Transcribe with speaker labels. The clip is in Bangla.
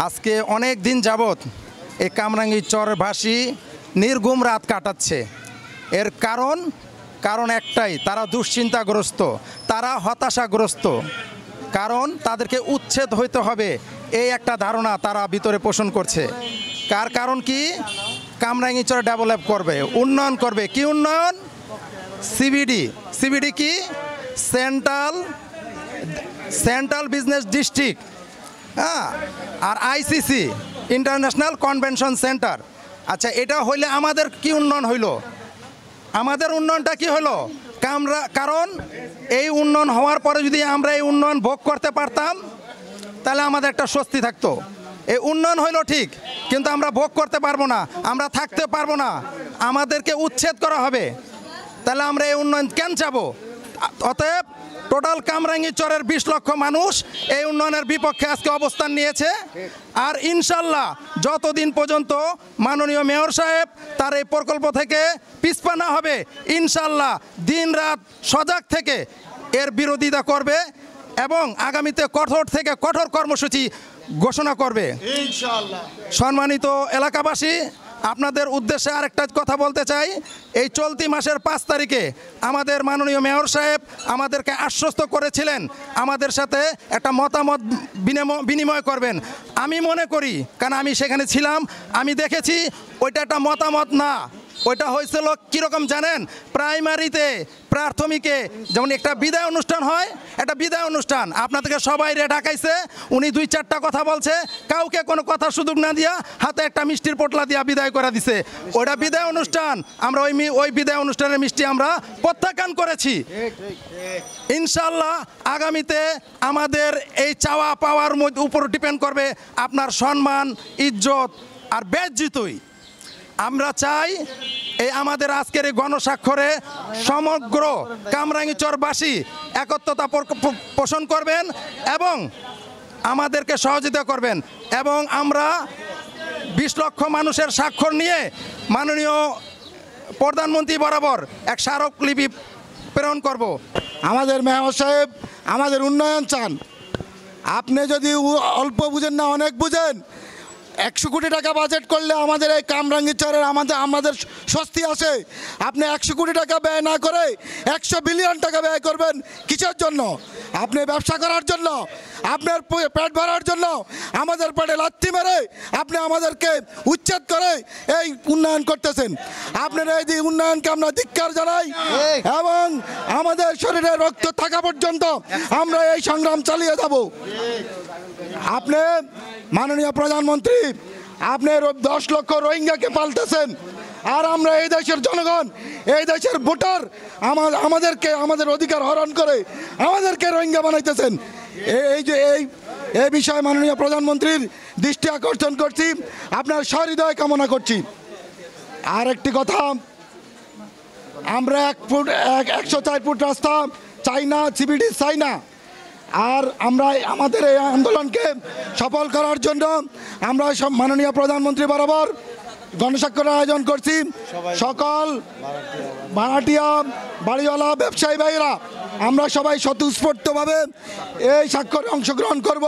Speaker 1: আজকে অনেক দিন যাবত এই কামরাঙ্গীরচরবাসী নির্ঘুম রাত কাটাচ্ছে। এর কারণ একটাই, তারা দুশ্চিন্তাগ্রস্ত, তারা হতাশাগ্রস্ত। কারণ তাদেরকে উচ্ছেদ হইতে হবে এই একটা ধারণা তারা ভিতরে পোষণ করছে। কারণ কি? কামরাঙ্গীরচর ডেভেলপ করবে, উন্নয়ন করবে। কি উন্নয়ন? সিবিডি কি? সেন্ট্রাল বিজনেস ডিস্ট্রিক্ট, হ্যাঁ। আর আইসিসি, ইন্টারন্যাশনাল কনভেনশন সেন্টার। আচ্ছা, এটা হইলে আমাদের কি উন্নয়ন হইল? আমাদের উন্নয়নটা কি হলো? কারণ এই উন্নয়ন হওয়ার পরে যদি আমরা এই উন্নয়ন ভোগ করতে পারতাম তাহলে আমাদের একটা স্বস্তি থাকতো। এই উন্নয়ন হইল ঠিক, কিন্তু আমরা ভোগ করতে পারবো না, আমরা থাকতে পারবো না, আমাদেরকে উচ্ছেদ করা হবে। তাহলে আমরা এই উন্নয়ন কেন চাবো? অতএব টোটাল কামরাঙ্গীরচরের 20 লক্ষ মানুষ এই উন্নয়নের বিপক্ষে আজকে অবস্থান নিয়েছে। আর ইনশাল্লাহ যতদিন পর্যন্ত মাননীয় মেয়র সাহেব তার এই প্রকল্প থেকে পিছপা না হবে, ইনশাল্লাহ দিন রাত সজাগ থেকে এর বিরোধিতা করবে এবং আগামীতে কঠোর থেকে কঠোর কর্মসূচি ঘোষণা করবে ইনশাআল্লাহ। সম্মানিত এলাকাবাসী, আপনাদের উদ্দেশ্যে আরেকটা কথা বলতে চাই। এই চলতি মাসের 5 তারিখে আমাদের মাননীয় মেয়র সাহেব আমাদেরকে আশ্বস্ত করেছিলেন আমাদের সাথে একটা মতামত বিনিময় করবেন। আমি মনে করি, কারণ আমি সেখানে ছিলাম, আমি দেখেছি ওইটা একটা মতামত না, ওইটা হয়েছিল কীরকম জানেন? প্রাইমারিতে, প্রাথমিকে যেমন একটা বিদায় অনুষ্ঠান হয়, একটা বিদায় অনুষ্ঠান আপনাদেরকে সবাই ঢাকাইছে, উনি 2-4টা কথা বলছে, কাউকে কোনো কথা সুযোগ না দিয়া হাতে একটা মিষ্টির পোটলা দিয়া বিদায় করে দিছে। ওইটা বিদায় অনুষ্ঠান, আমরা ওই বিদায় অনুষ্ঠানের মিষ্টি আমরা প্রত্যাখ্যান করেছি। ইনশাল্লাহ আগামীতে আমাদের এই চাওয়া পাওয়ার উপর ডিপেন্ড করবে আপনার সম্মান, ইজ্জত আর বেজ্জিতই। আমরা চাই এই আমাদের আজকের এই গণস্বাক্ষরে সমগ্র কামরাঙ্গীরচরবাসী একত্রতা পোষণ করবেন এবং আমাদেরকে সহযোগিতা করবেন, এবং আমরা 20 লক্ষ মানুষের স্বাক্ষর নিয়ে মাননীয় প্রধানমন্ত্রী বরাবর এক স্মারকলিপি প্রেরণ করব।
Speaker 2: আমাদের মেয়র সাহেব আমাদের উন্নয়ন চান। আপনি যদি অল্প বুঝেন না, অনেক বুঝেন। 100 কোটি টাকা বাজেট করলে আমাদের এই কামরাঙ্গীরচরের আমাদের স্বস্তি আসে। আপনি 100 কোটি টাকা ব্যয় না করে 100 বিলিয়ন টাকা ব্যয় করবেন কিসের জন্য? আপনি ব্যবসা করার জন্য, আপনার পেট ভরার জন্য। আমাদের পেটে লাথি মেরে আপনি আমাদেরকে উচ্ছেদ করে এই উন্নয়ন করতেছেন। আপনার এই উন্নয়নকে আমরা ধিক্কার জানাই এবং আমাদের শরীরে রক্ত থাকা পর্যন্ত আমরা এই সংগ্রাম চালিয়ে যাব। আপনি মাননীয় প্রধানমন্ত্রী, আপনি 10 লক্ষ রোহিঙ্গাকে পাল্টেছেন, আর আমরা এই দেশের জনগণ, এই দেশের ভোটার আমাদেরকে আমাদের অধিকার হরণ করে আমাদেরকে রোহিঙ্গা বানাইতেছেন। এই বিষয়ে মাননীয় প্রধানমন্ত্রীর দৃষ্টি আকর্ষণ করছি, আপনার সহৃদয় কামনা করছি। আর একটি কথা, আমরা 104 ফুট রাস্তা চাই না, সিবিডি চাই না। আর আমরা আমাদের এই আন্দোলনকে সফল করার জন্য আমরা সব মাননীয় প্রধানমন্ত্রী বরাবর গণস্বাক্ষরের আয়োজন করছি। সকল ভাড়াটিয়া, বাড়িওয়ালা, ব্যবসায়ী ভাইরা আমরা সবাই স্বতঃস্ফূর্তভাবে এই স্বাক্ষরে অংশগ্রহণ করব।